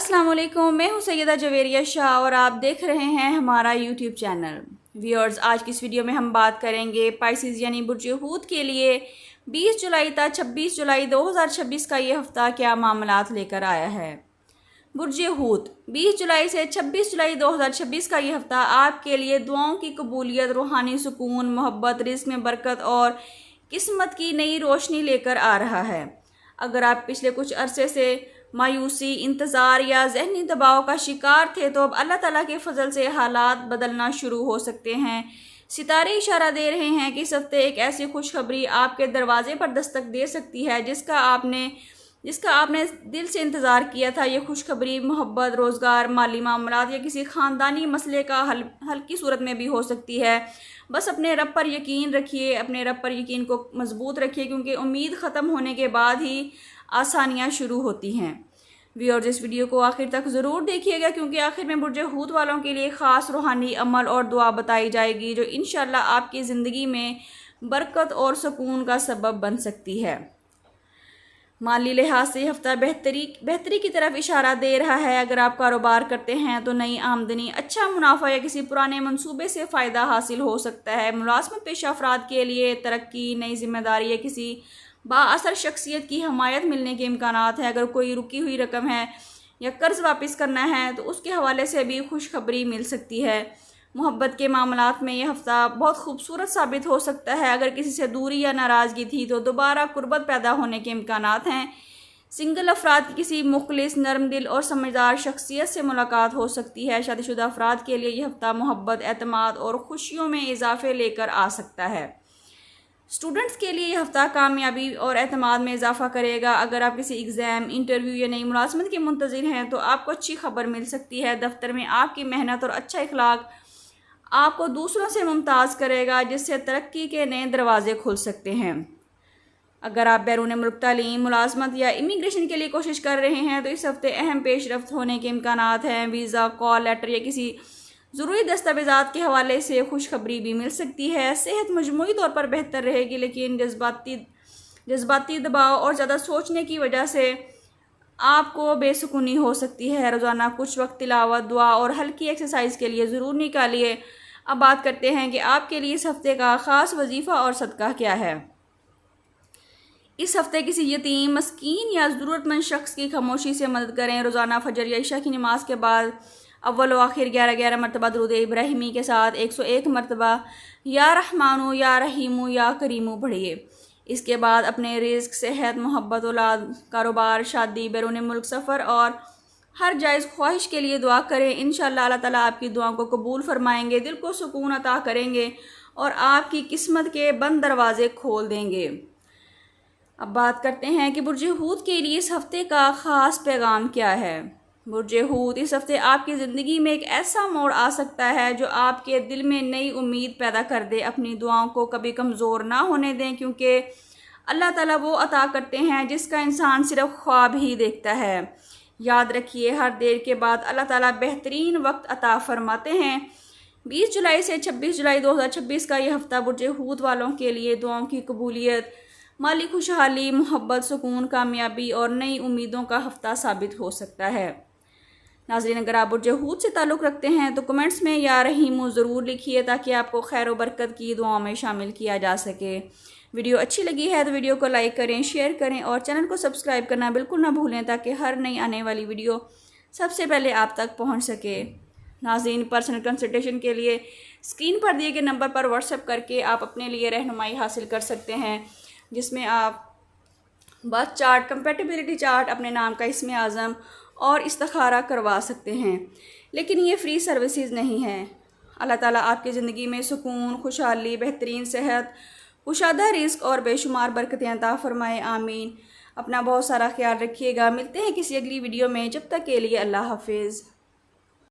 السلام علیکم، میں ہوں سیدہ جویریہ شاہ اور آپ دیکھ رہے ہیں ہمارا یوٹیوب چینل۔ ویورز، آج کی اس ویڈیو میں ہم بات کریں گے پائسیز یعنی برج حوت کے لیے 20 جولائی تا 26 جولائی 2026 کا یہ ہفتہ کیا معاملات لے کر آیا ہے۔ برج حوت 20 جولائی سے 26 جولائی 2026 کا یہ ہفتہ آپ کے لیے دعاؤں کی قبولیت، روحانی سکون، محبت، رزق میں برکت اور قسمت کی نئی روشنی لے کر آ رہا ہے۔ اگر آپ پچھلے کچھ عرصے سے مایوسی، انتظار یا ذہنی دباؤ کا شکار تھے تو اب اللہ تعالیٰ کے فضل سے حالات بدلنا شروع ہو سکتے ہیں۔ ستارے اشارہ دے رہے ہیں کہ اس ہفتے ایک ایسی خوشخبری آپ کے دروازے پر دستک دے سکتی ہے جس کا آپ نے دل سے انتظار کیا تھا۔ یہ خوشخبری محبت، روزگار، مالی معاملات یا کسی خاندانی مسئلے کا حل کی صورت میں بھی ہو سکتی ہے۔ بس اپنے رب پر یقین رکھیے، اپنے رب پر یقین کو مضبوط رکھیے، کیونکہ امید ختم ہونے کے بعد ہی آسانیاں شروع ہوتی ہیں۔ ویورز، اس ویڈیو کو آخر تک ضرور دیکھیے گا، کیونکہ آخر میں برج حوت والوں کے لیے خاص روحانی عمل اور دعا بتائی جائے گی جو انشاءاللہ آپ کی زندگی میں برکت اور سکون کا سبب بن سکتی ہے۔ مالی لحاظ سے یہ ہفتہ بہتری کی طرف اشارہ دے رہا ہے۔ اگر آپ کاروبار کرتے ہیں تو نئی آمدنی، اچھا منافع یا کسی پرانے منصوبے سے فائدہ حاصل ہو سکتا ہے۔ ملازمت پیشہ افراد کے لیے ترقی، نئی ذمہ داری یا کسی بااثر شخصیت کی حمایت ملنے کے امکانات ہیں۔ اگر کوئی رکی ہوئی رقم ہے یا قرض واپس کرنا ہے تو اس کے حوالے سے بھی خوشخبری مل سکتی ہے۔ محبت کے معاملات میں یہ ہفتہ بہت خوبصورت ثابت ہو سکتا ہے۔ اگر کسی سے دوری یا ناراضگی تھی تو دوبارہ قربت پیدا ہونے کے امکانات ہیں۔ سنگل افراد کی کسی مخلص، نرم دل اور سمجھدار شخصیت سے ملاقات ہو سکتی ہے۔ شادی شدہ افراد کے لیے یہ ہفتہ محبت، اعتماد اور خوشیوں میں اضافے لے کر آ سکتا ہے۔ اسٹوڈنٹس کے لیے یہ ہفتہ کامیابی اور اعتماد میں اضافہ کرے گا۔ اگر آپ کسی ایگزام، انٹرویو یا نئی ملازمت کے منتظر ہیں تو آپ کو اچھی خبر مل سکتی ہے۔ دفتر میں آپ کی محنت اور اچھا اخلاق آپ کو دوسروں سے ممتاز کرے گا، جس سے ترقی کے نئے دروازے کھل سکتے ہیں۔ اگر آپ بیرون ملک تعلیم، ملازمت یا امیگریشن کے لیے کوشش کر رہے ہیں تو اس ہفتے اہم پیش رفت ہونے کے امکانات ہیں۔ ویزا، کال لیٹر یا کسی ضروری دستاویزات کے حوالے سے خوشخبری بھی مل سکتی ہے۔ صحت مجموعی طور پر بہتر رہے گی، لیکن جذباتی دباؤ اور زیادہ سوچنے کی وجہ سے آپ کو بے سکونی ہو سکتی ہے۔ روزانہ کچھ وقت تلاوت، دعا اور ہلکی ایکسرسائز کے لیے ضرور نکالیے۔ اب بات کرتے ہیں کہ آپ کے لیے اس ہفتے کا خاص وظیفہ اور صدقہ کیا ہے۔ اس ہفتے کسی یتیم، مسکین یا ضرورت مند شخص کی خاموشی سے مدد کریں۔ روزانہ فجر یا عشاء کی نماز کے بعد اول و آخر 11 مرتبہ درود ابراہیمی کے ساتھ 101 مرتبہ یا رحمانو یا رحیمو یا کریمو پڑھیے۔ اس کے بعد اپنے رزق، صحت، محبت، اولاد، کاروبار، شادی، بیرون ملک سفر اور ہر جائز خواہش کے لیے دعا کریں۔ انشاءاللہ اللہ تعالیٰ آپ کی دعاؤں کو قبول فرمائیں گے، دل کو سکون عطا کریں گے اور آپ کی قسمت کے بند دروازے کھول دیں گے۔ اب بات کرتے ہیں کہ برج حوت کے لیے اس ہفتے کا خاص پیغام کیا ہے۔ برج حوت، اس ہفتے آپ کی زندگی میں ایک ایسا موڑ آ سکتا ہے جو آپ کے دل میں نئی امید پیدا کر دے۔ اپنی دعاؤں کو کبھی کمزور نہ ہونے دیں، کیونکہ اللہ تعالیٰ وہ عطا کرتے ہیں جس کا انسان صرف خواب ہی دیکھتا ہے۔ یاد رکھیے، ہر دیر کے بعد اللہ تعالیٰ بہترین وقت عطا فرماتے ہیں۔ 20 جولائی سے 26 جولائی 2026 کا یہ ہفتہ برج حوت والوں کے لیے دعاؤں کی قبولیت، مالی خوشحالی، محبت، سکون، کامیابی اور نئی امیدوں کا ہفتہ ثابت ہو سکتا ہے۔ ناظرین، اگر آپ برج حوت سے تعلق رکھتے ہیں تو کمنٹس میں یا رحیمو ضرور لکھیے تاکہ آپ کو خیر و برکت کی دعاؤں میں شامل کیا جا سکے۔ ویڈیو اچھی لگی ہے تو ویڈیو کو لائک کریں، شیئر کریں اور چینل کو سبسکرائب کرنا بالکل نہ بھولیں تاکہ ہر نئی آنے والی ویڈیو سب سے پہلے آپ تک پہنچ سکے۔ ناظرین، پرسنل کنسلٹیشن کے لیے اسکرین پر دیے گئے نمبر پر واٹس ایپ کر کے آپ اپنے لیے رہنمائی حاصل کر سکتے ہیں، جس میں آپ برتھ چارٹ، کمپیٹیبلٹی چارٹ، اپنے نام کا اسم اعظم اور استخارہ کروا سکتے ہیں، لیکن یہ فری سروسز نہیں ہیں۔ اللہ تعالیٰ آپ کی زندگی میں سکون، خوشحالی، بہترین صحت، کشادہ رزق اور بے شمار برکتیں عطا فرمائے، آمین۔ اپنا بہت سارا خیال رکھیے گا۔ ملتے ہیں کسی اگلی ویڈیو میں، جب تک کے لیے اللہ حافظ۔